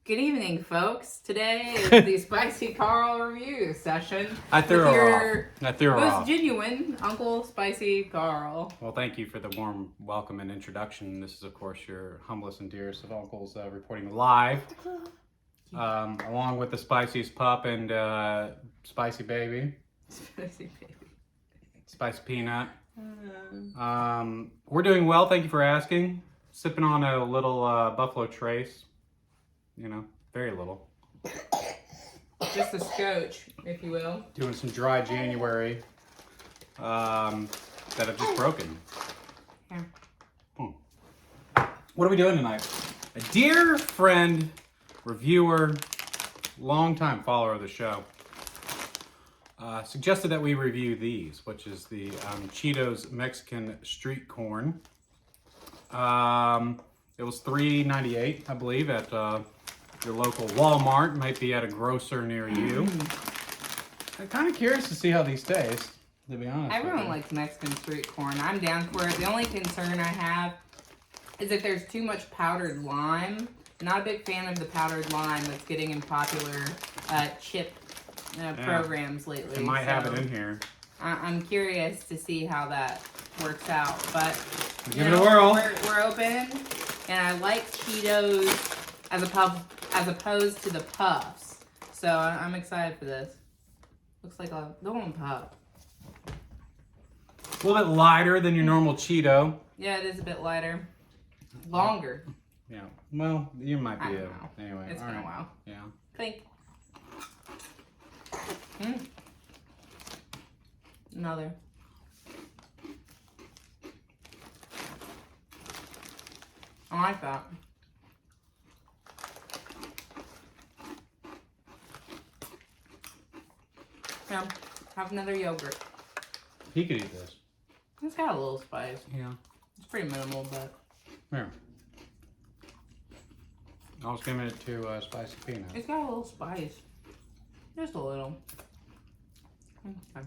Good evening, folks. Today is the Spicy Karl review session. I threw her Most off. genuine Uncle Spicy Karl. Well, thank you for the warm welcome and introduction. This is, of course, your humblest and dearest of uncles reporting live, along with the spiciest pup and spicy baby, Spicy baby. spicy peanut. We're doing well. Thank you for asking. Sipping on a little Buffalo Trace. You know, very little. Just a scotch, if you will. Doing some dry January that have just broken. Yeah. What are we doing tonight? A dear friend, reviewer, longtime follower of the show, suggested that we review these, which is the Cheetos Mexican Street Corn. It was $3.98, I believe, at your local Walmart. Might be at a grocer near you. I'm kind of curious to see how these taste, to be honest. Everyone likes Mexican street corn. I'm down for it. The only concern I have is if there's too much powdered lime. Not a big fan of the powdered lime that's getting in popular chip programs lately. It might have it in here. I'm curious to see how that works out, but Give it a whirl. We're open, and I like Cheetos as opposed to the puffs. So I'm excited for this. Looks like a golden puff. A little bit lighter than your normal Cheeto. Yeah, it is a bit lighter. Longer. Yeah. Well, you might be I don't know. Anyway. It's been a while. Yeah. Clink. Another. I like that. Yeah, have another yogurt. He could eat this. It's got a little spice. Yeah. It's pretty minimal, but... Here. I was giving it to spicy peanut. It's got a little spice. Just a little. Okay.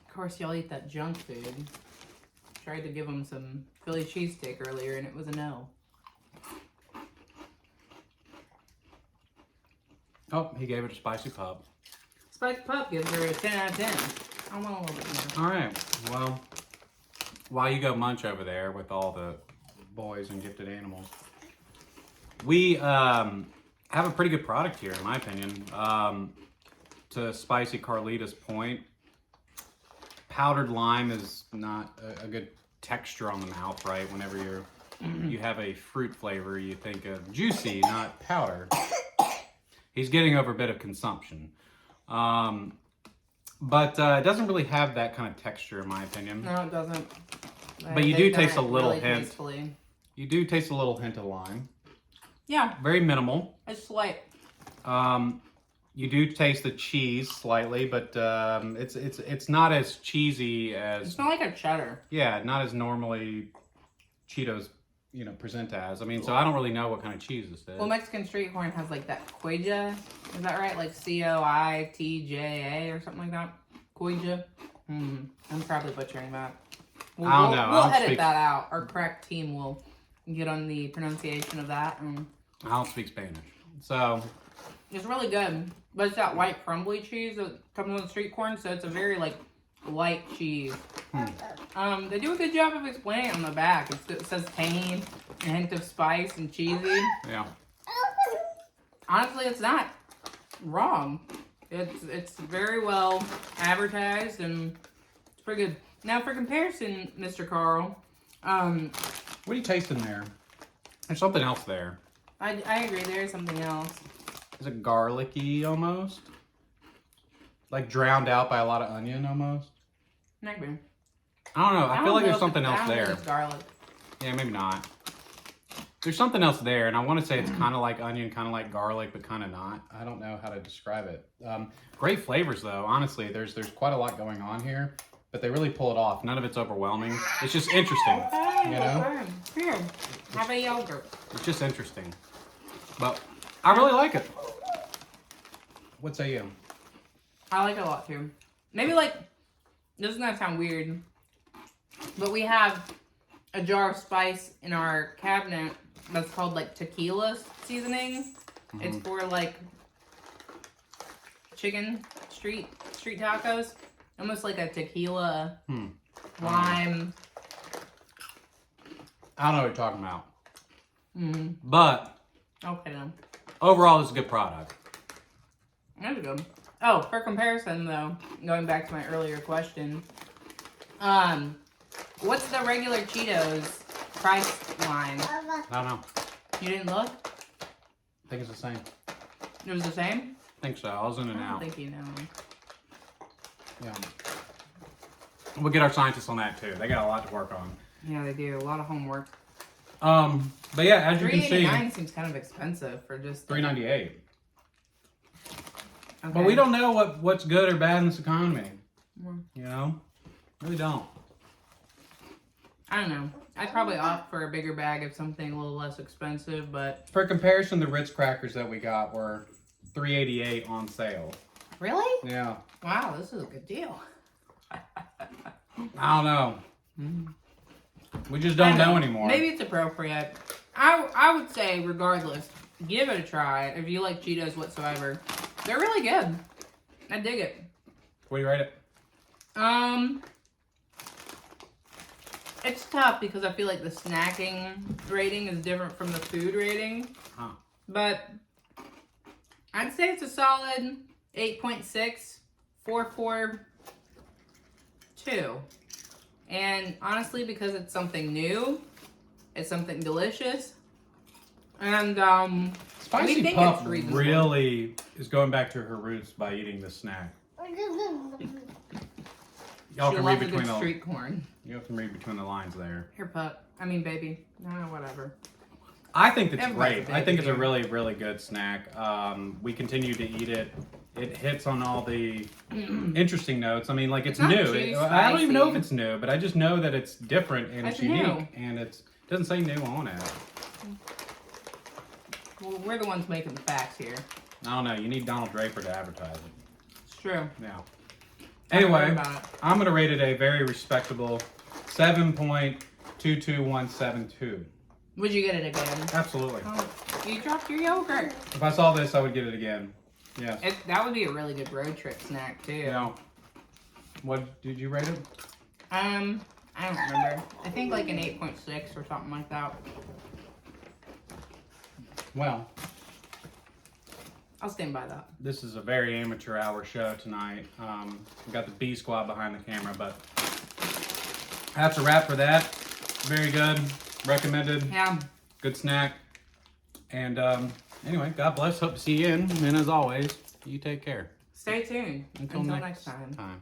Of course, y'all eat that junk food. Tried to give him some Philly cheesesteak earlier, and it was a no. Oh, he gave it a spicy pup. Spicy Pup gives her a 10 out of 10. I want a little bit more. All right. Well, while you go munch over there with all the boys and gifted animals, we have a pretty good product here, in my opinion. To Spicy Carlita's point, powdered lime is not a good texture on the mouth, right? Whenever you have a fruit flavor, you think of juicy, not powder. He's getting over a bit of consumption. But it doesn't really have that kind of texture, in my opinion. No, it doesn't. But you do taste a little really hint. tastefully. You do taste a little hint of lime. Yeah. Very minimal. It's slight. You do taste the cheese slightly, but it's not as cheesy as... It's not like a cheddar. Yeah, not as normally Cheetos, present as. I mean, so I don't really know what kind of cheese this is. Well, Mexican street corn has like that coija. Is that right? Like Coitja or something like that? Coija. I'm probably butchering that. I don't know. We'll edit that out. Our crack team will get on the pronunciation of that. I don't speak Spanish. So... It's really good. But it's that white crumbly cheese that comes on the street corn, so it's a very like light cheese. They do a good job of explaining on the back. It says tangy, a hint of spice and cheesy. Yeah. Honestly, it's not wrong. It's very well advertised and it's pretty good. Now for comparison, Mr. Karl, What are you tasting there? There's something else there. I agree. There's something else. Is it garlicky almost? Like drowned out by a lot of onion almost? Maybe. I don't know. I feel like there's something else I don't there. think it's garlic. Yeah, maybe not. There's something else there, and I want to say it's kind of like onion, kind of like garlic, but kind of not. I don't know how to describe it. Great flavors, though. Honestly, there's quite a lot going on here, but they really pull it off. None of it's overwhelming. It's just interesting, you know? Here, have a yogurt. It's just interesting. But I really like it. What say you? I like it a lot, too. Maybe, like, this is going to sound weird, but we have a jar of spice in our cabinet that's called like tequila seasoning. It's for like chicken street tacos. Almost like a tequila lime. I don't know what you're talking about. Mm-hmm. But Okay then. overall, it's a good product. That's good. Oh, for comparison though, going back to my earlier question, what's the regular Cheetos price line? I don't know. You didn't look? I think it's the same. It was the same? I think so. I was in and I don't out. think you know. Yeah. We'll get our scientists on that too. They got a lot to work on. Yeah, they do. A lot of homework. But yeah, as you can see, $3.89 seems kind of expensive for just $3.98. Okay. But we don't know what's good or bad in this economy. Mm. You know, really don't. I don't know. I'd probably opt for a bigger bag of something a little less expensive, but For comparison, the Ritz crackers that we got were $3.88 on sale. really? Yeah. Wow, this is a good deal. I don't know. Mm. We just don't know anymore. Maybe it's appropriate. I would say, regardless, give it a try if you like Cheetos whatsoever. They're really good. I dig it. What do you rate it? It's tough because I feel like the snacking rating is different from the food rating. Huh. But I'd say it's a solid 8.6, 4.42. And honestly, because it's something new, it's something delicious, and we Spicy think Puff it's reasonable. really is going back to her roots by eating this snack. Y'all She can read loves a between good the street corn. you can read between the lines there. Here, pup. I mean, baby. No, whatever. I think it's Everybody's great. I think it's a baby. really, really good snack. We continue to eat it. It hits on all the interesting notes. I mean, like it's It's not new. too I don't even know if spicy. it's new, but I just know that it's different and it's It's new. unique, and it doesn't say new on it. Well, we're the ones making the facts here. I don't know. You need Donald Draper to advertise it. It's true. Yeah. Don't worry Anyway, about it. I'm gonna rate it a very respectable 7.22172. Would you get it again? Absolutely. Oh, you dropped your yogurt. If I saw this, I would get it again. Yes. That would be a really good road trip snack too. You know, what did you rate it? I don't remember. I think like an 8.6 or something like that. Well, I'll stand by that. this is a very amateur hour show tonight. We got the B Squad behind the camera, but that's a wrap for that. Very good. Recommended. Yeah. Good snack. And anyway, God bless. Hope to see you in. And as always, you take care. Stay tuned. Until next time. time.